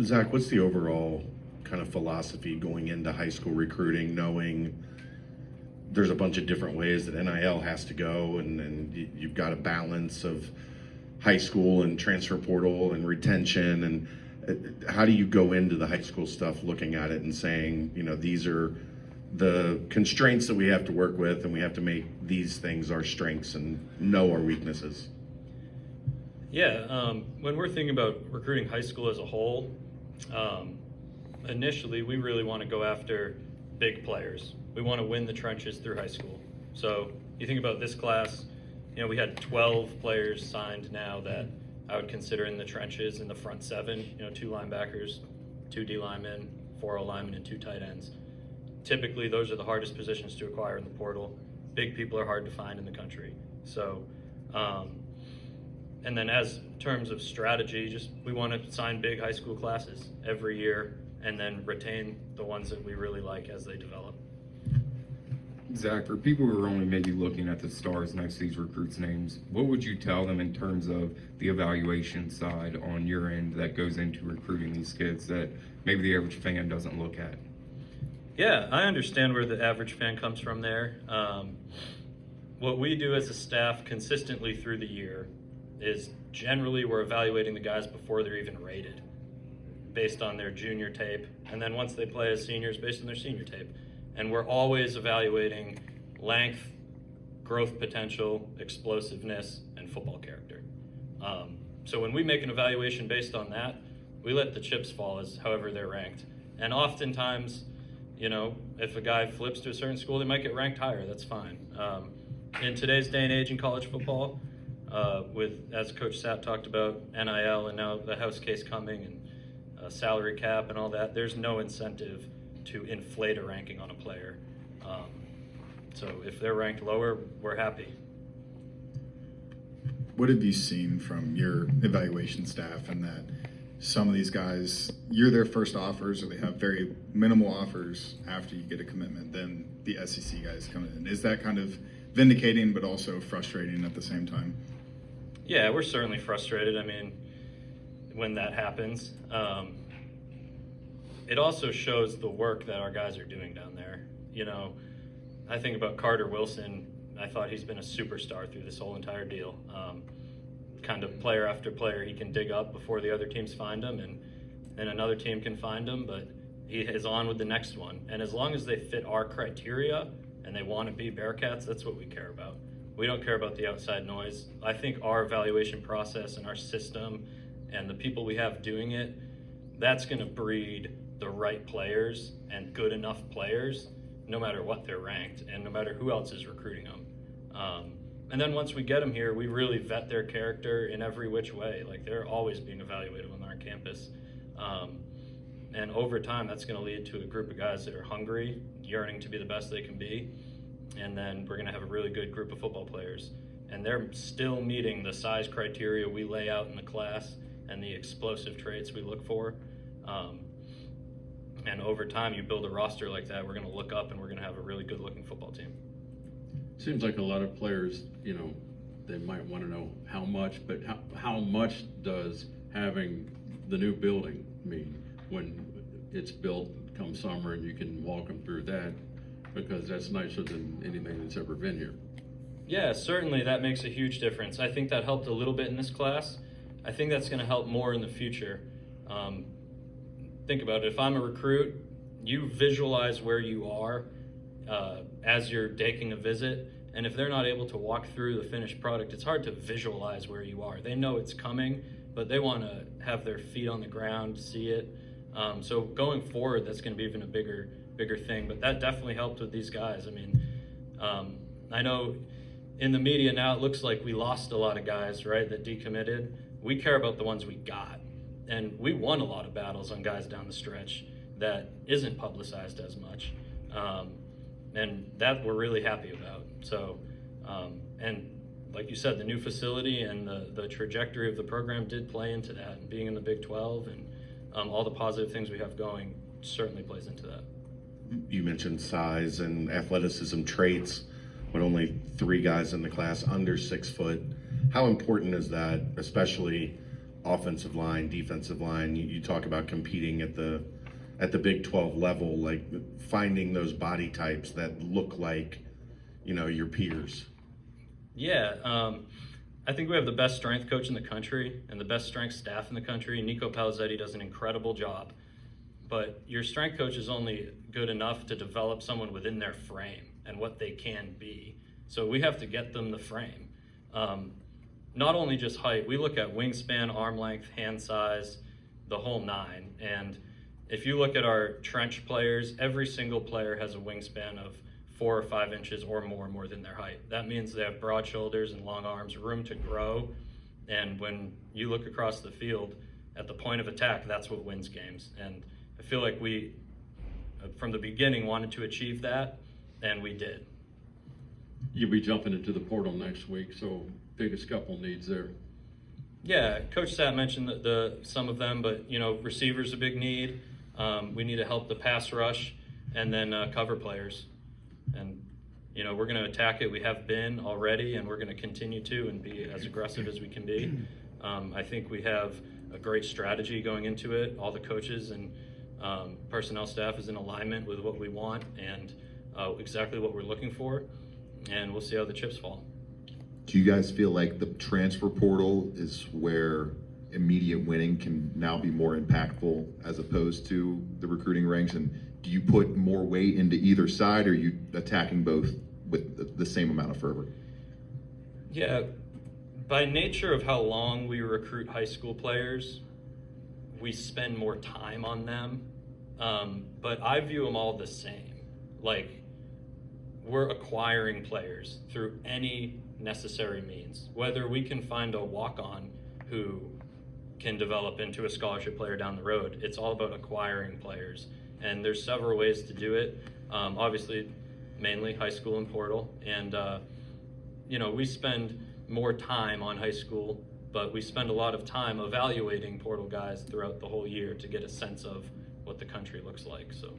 Zach, what's the overall kind of philosophy going into high school recruiting, knowing there's a bunch of different ways that NIL has to go, and you've got a balance of high school and transfer portal and retention, and how do you go into the high school stuff looking at it and saying, these are the constraints that we have to work with, and we have to make these things our strengths and know our weaknesses? Yeah, when we're thinking about recruiting high school as a whole, initially we really want to go after big players. We want to win the trenches through high school. So you think about this class, we had 12 players signed now that I would consider in the trenches in the front seven, 2 linebackers, 2 D linemen, 4 O linemen, and 2 tight ends. Typically, those are the hardest positions to acquire in the portal. Big people are hard to find in the country. So, and then as terms of strategy, we want to sign big high school classes every year and then retain the ones that we really like as they develop. Zach, for people who are only maybe looking at the stars next to these recruits' names, what would you tell them in terms of the evaluation side on your end that goes into recruiting these kids that maybe the average fan doesn't look at? Yeah, I understand where the average fan comes from there. What we do as a staff consistently through the year is generally we're evaluating the guys before they're even rated based on their junior tape, and then once they play as seniors based on their senior tape. And we're always evaluating length, growth potential, explosiveness, and football character. So when we make an evaluation based on that, we let the chips fall as however they're ranked. And oftentimes, if a guy flips to a certain school, they might get ranked higher. That's fine. In today's day and age in college football, as Coach Sapp talked about, NIL and now the House case coming and salary cap and all that, there's no incentive to inflate a ranking on a player. So if they're ranked lower, we're happy. What have you seen from your evaluation staff and that some of these guys, you're their first offers or they have very minimal offers after you get a commitment, then the SEC guys come in? Is that kind of vindicating but also frustrating at the same time? Yeah, we're certainly frustrated. When that happens, it also shows the work that our guys are doing down there. I think about Carter Wilson. I thought he's been a superstar through this whole entire deal. Kind of player after player he can dig up before the other teams find him, and then another team can find him, but he is on with the next one. And as long as they fit our criteria and they want to be Bearcats, that's what we care about. We don't care about the outside noise. I think our evaluation process and our system and the people we have doing it, that's going to breed the right players and good enough players, no matter what they're ranked and no matter who else is recruiting them. And then once we get them here, we really vet their character in every which way. Like, they're always being evaluated when they're on campus. And over time, that's going to lead to a group of guys that are hungry, yearning to be the best they can be. And then we're going to have a really good group of football players. And they're still meeting the size criteria we lay out in the class and the explosive traits we look for. And over time, you build a roster like that, we're going to look up and we're going to have a really good-looking football team. Seems like a lot of players, they might want to know how much, but how much does having the new building mean when it's built come summer and you can walk them through that, because that's nicer than anything that's ever been here? Yeah, certainly that makes a huge difference. I think that helped a little bit in this class. I think that's going to help more in the future. Think about it. If I'm a recruit, you visualize where you are as you're taking a visit, and if they're not able to walk through the finished product, it's hard to visualize where you are. They know it's coming, but they want to have their feet on the ground, see it. So going forward, that's going to be even a bigger thing, but that definitely helped with these guys. I know in the media now it looks like we lost a lot of guys, right, that decommitted. We care about the ones we got, and we won a lot of battles on guys down the stretch that isn't publicized as much. And that we're really happy about. So, and like you said, the new facility and the trajectory of the program did play into that, and being in the Big 12 and all the positive things we have going certainly plays into that. You mentioned size and athleticism traits, but only 3 guys in the class under 6 foot. How important is that, especially offensive line, defensive line. You talk about competing at the Big 12 level, like finding those body types that look like, your peers. Yeah, I think we have the best strength coach in the country and the best strength staff in the country. Nico Palizzetti does an incredible job. But your strength coach is only good enough to develop someone within their frame and what they can be. So we have to get them the frame. Not only just height, we look at wingspan, arm length, hand size, the whole nine. And if you look at our trench players, every single player has a wingspan of 4 or 5 inches or more than their height. That means they have broad shoulders and long arms, room to grow. And when you look across the field at the point of attack, that's what wins games. And I feel like we, from the beginning, wanted to achieve that, and we did. You'll be jumping into the portal next week, so biggest couple needs there. Yeah, Coach Sapp mentioned some of them, but receivers a big need. We need to help the pass rush, and then cover players. And we're going to attack it. We have been already, and we're going to continue to, and be as aggressive as we can be. I think we have a great strategy going into it. All the coaches and personnel staff is in alignment with what we want and exactly what we're looking for, and we'll see how the chips fall. Do you guys feel like the transfer portal is where immediate winning can now be more impactful as opposed to the recruiting ranks? And do you put more weight into either side, or are you attacking both with the same amount of fervor? Yeah, by nature of how long we recruit high school players, we spend more time on them. But I view them all the same. Like, we're acquiring players through any necessary means. Whether we can find a walk-on who can develop into a scholarship player down the road, it's all about acquiring players. And there's several ways to do it. Obviously, mainly high school and portal. And, we spend more time on high school, but we spend a lot of time evaluating portal guys throughout the whole year to get a sense of what the country looks like. So